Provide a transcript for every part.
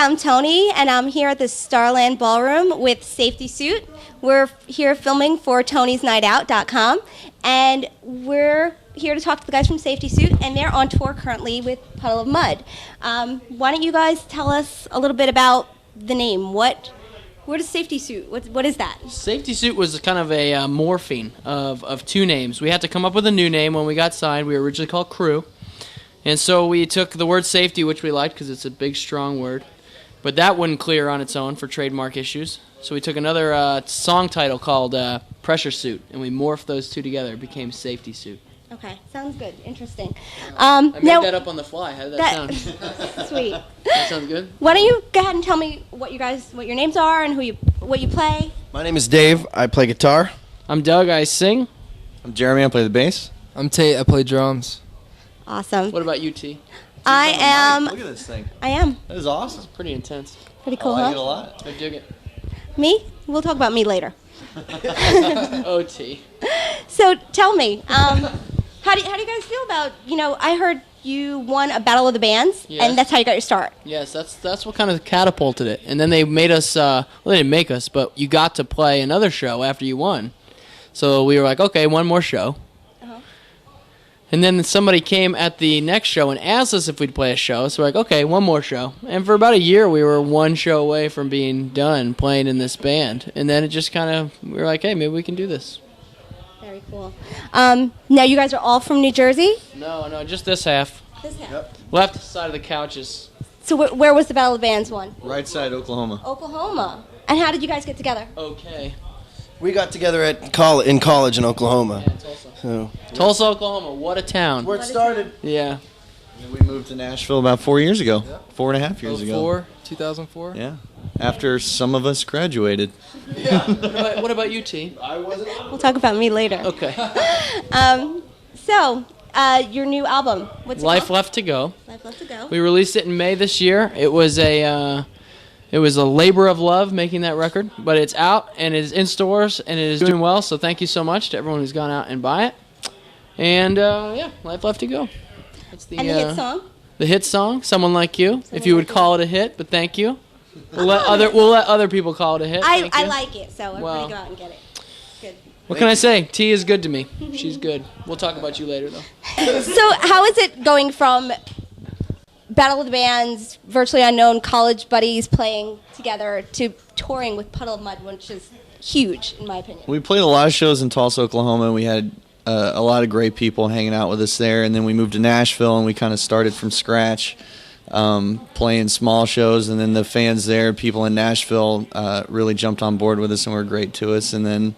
I'm Tony, and I'm here at the Starland Ballroom with SafetySuit. We're here filming for Tony'sNightOut.com, and we're here to talk to the guys from SafetySuit, and they're on tour currently with Puddle of Mud. Why don't you guys tell us a little bit about the name? What is SafetySuit? What is that? SafetySuit was kind of a morphing of two names. We had to come up with a new name when we got signed. We were originally called Crew. And so we took the word safety, which we liked because it's a big, strong word. But that wouldn't clear on its own for trademark issues. So we took another song title called Pressure Suit, and we morphed those two together. It became SafetySuit. Okay, sounds good. Interesting. I made that up on the fly. How did that sound? Sweet. That sounds good? Why don't you go ahead and tell me what your names are and what you play? My name is Dave. I play guitar. I'm Doug. I sing. I'm Jeremy. I play the bass. I'm Tate. I play drums. Awesome. What about you, T? I am. Look at this thing. I am. That is awesome. It's pretty intense. Pretty cool, I like it a huh? lot. I dig it. Me? We'll talk about me later. OT. So tell me, how do you guys feel about, I heard you won a Battle of the Bands, Yes. and that's how you got your start. Yes, that's what kind of catapulted it. And then they made us, well, they didn't make us, but you got to play another show after you won. So we were like, okay, one more show. And then somebody came at the next show and asked us if we'd play a show. So we're like, okay, one more show. And for about a year, we were one show away from being done playing in this band. And then it just kind of, we were like, hey, maybe we can do this. Very cool. Now you guys are all from New Jersey? No, just this half. This half. Yep. Left side of the couches. So where was the Battle of the Bands one? Right side, Oklahoma. Oklahoma. And how did you guys get together? Okay. We got together in college in Oklahoma. Yeah, Tulsa. So Tulsa, Oklahoma. What a town. where it started. Yeah. And we moved to Nashville about 4 years ago. 4.5 years ago. 2004. Yeah. After some of us graduated. What about you, T? We'll talk about me later. Okay. So, your new album. What's it Life called? Left to Go. Life Left to Go. We released it in May this year. It was a labor of love making that record, but it's out and it is in stores and it is doing well. So thank you so much to everyone who's gone out and buy it. And Life Left to Go. That's the And the hit song? The hit song, Someone Like You. If you would call it a hit, but thank you. We'll let other people call it a hit. I Thank you. like it, so everybody Well. go out and get it. Good. What can I say? T is good to me. She's good. We'll talk about you later, though. So how is it going from Battle of the Bands, virtually unknown college buddies playing together, to touring with Puddle of Mud, which is huge, in my opinion? We played a lot of shows in Tulsa, Oklahoma, and we had a lot of great people hanging out with us there. And then we moved to Nashville, and we kind of started from scratch, playing small shows. And then the fans there, people in Nashville, really jumped on board with us and were great to us. And then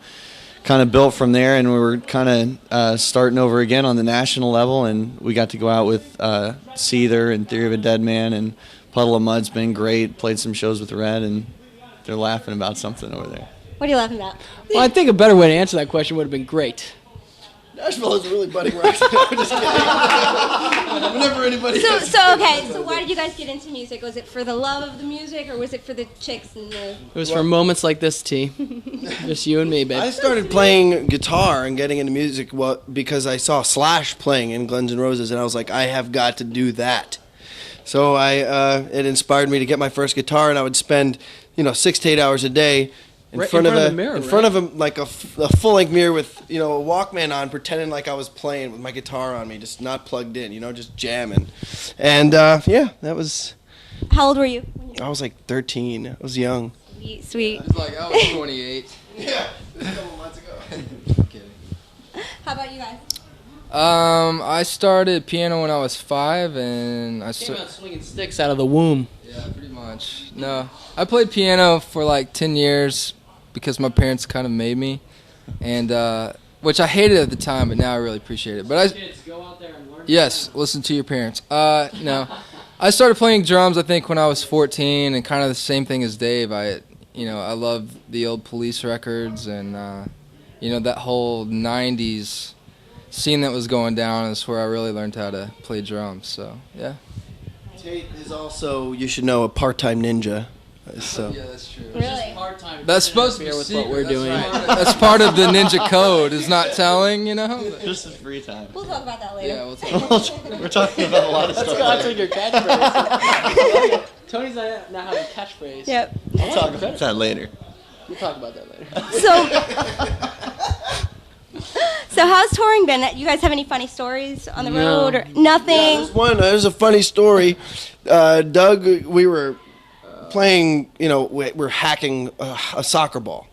kind of built from there, and we were kind of starting over again on the national level, and we got to go out with Seether and Theory of a Dead Man, and Puddle of Mud's been great. Played some shows with Red, and they're laughing about something over there. What are you laughing about? Well, I think a better way to answer that question would have been great. Nashville is really budding right now. I'm just kidding. Whenever anybody So why did you guys get into music? Was it for the love of the music, or was it for the chicks and the... It was for moments like this, T. Just you and me, babe. I started playing guitar and getting into music because I saw Slash playing in Guns N' Roses, and I was like, I have got to do that. So it inspired me to get my first guitar, and I would spend 6 to 8 hours a day in front of a full-length mirror with a Walkman on, pretending like I was playing with my guitar on me, just not plugged in, just jamming. And that was. How old were you? I was like 13. I was young. Sweet. It's like I was 28. Yeah, a couple months ago. How about you guys? I started piano when I was 5, and I Came out swinging sticks out of the womb. Yeah, pretty much. No, I played piano for like 10 years because my parents kind of made me, and which I hated at the time, but now I really appreciate it. But Kids, go out there and learn. yes, listen to your parents. No, I started playing drums I think when I was 14, and kind of the same thing as Dave. I love the old Police records, and that whole '90s scene that was going down is where I really learned how to play drums. So yeah. Tate is also, you should know, a part-time ninja. So. Yeah, that's true. Really? That's supposed to be with secret. what we're That's doing. right. That's part of the ninja code, is not telling, Just in free time. We'll talk about that later. Yeah, we'll talk. We're talking about a lot of stuff. That's like your catchphrase. Tony's now have a catchphrase. Yep. We'll talk about that later. We'll talk about that later. So how's touring been? You guys have any funny stories on the No. road or nothing? There's a funny story. Doug, we were playing, we're hacking a soccer ball.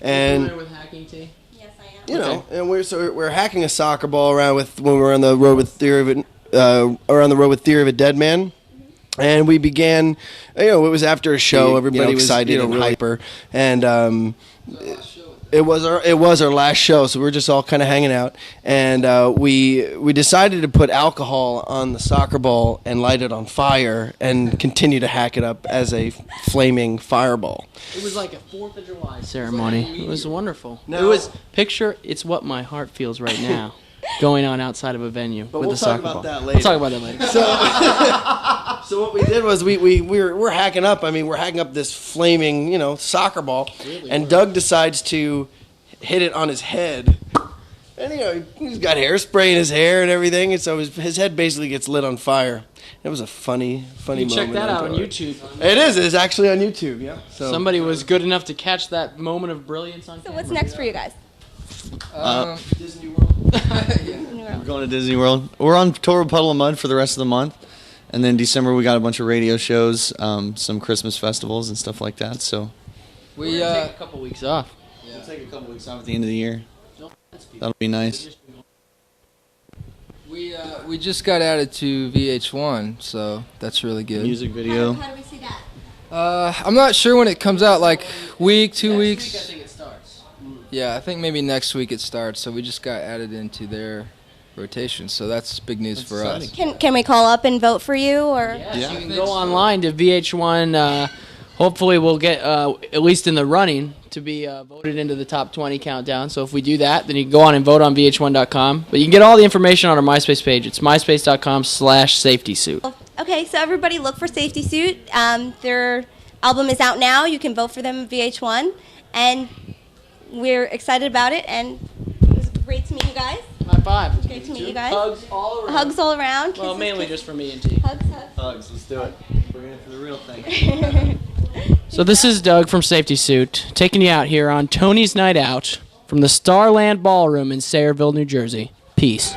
And with hacking T? Yes, I am. and we're hacking a soccer ball around when we were on the road with Theory of a Dead Man, and we began. It was after a show. Everybody was excited and really hyper, and it was our last show. So we were just all kind of hanging out, and we decided to put alcohol on the soccer ball and light it on fire and continue to hack it up as a flaming fireball. It was like a 4th of July ceremony. It was wonderful. No. It was it's what my heart feels right now, going on outside of a venue with we'll a soccer talk ball. about that later. We'll talk about that later. So what we did was we're hacking up. I mean, we're hacking up this flaming, soccer ball, and Doug decides to hit it on his head. And he's got hairspray in his hair and everything, and so his head basically gets lit on fire. It was a funny moment. Check that out on YouTube. It is. It's actually on YouTube. Yeah. So Somebody was good enough to catch that moment of brilliance on So camera. what's next for you guys? Disney World. We're going to Disney World. We're on tour with Puddle of Mud for the rest of the month. And then December, we got a bunch of radio shows, some Christmas festivals and stuff like that. So We're gonna take a couple weeks off. we'll take a couple weeks off at the end of the year. That'll be nice. We just got added to VH1, so that's really good. Music video. How do we see that? I'm not sure when it comes out, like week, 2 Next weeks. week, I think it starts. Yeah, I think maybe next week it starts. So we just got added into their rotation, so that's big news That's for us. exciting. Can we call up and vote for you or? Yes, Yeah. you can go online to VH1. Hopefully, we'll get at least in the running to be voted into the top 20 countdown. So if we do that, then you can go on and vote on VH1.com. But you can get all the information on our MySpace page. It's myspace.com/SafetySuit. Okay, so everybody look for SafetySuit. Their album is out now. You can vote for them at VH1, and we're excited about it. And it was great to meet you guys. High five. Great to meet you guys. Hugs all around. Hugs all around. Well, Kisses, mainly kisses. just for me and T. Hugs, hugs. Hugs, let's do it. We're in for the real thing. So this is Doug from SafetySuit, taking you out here on Tony's Night Out from the Starland Ballroom in Sayreville, New Jersey. Peace.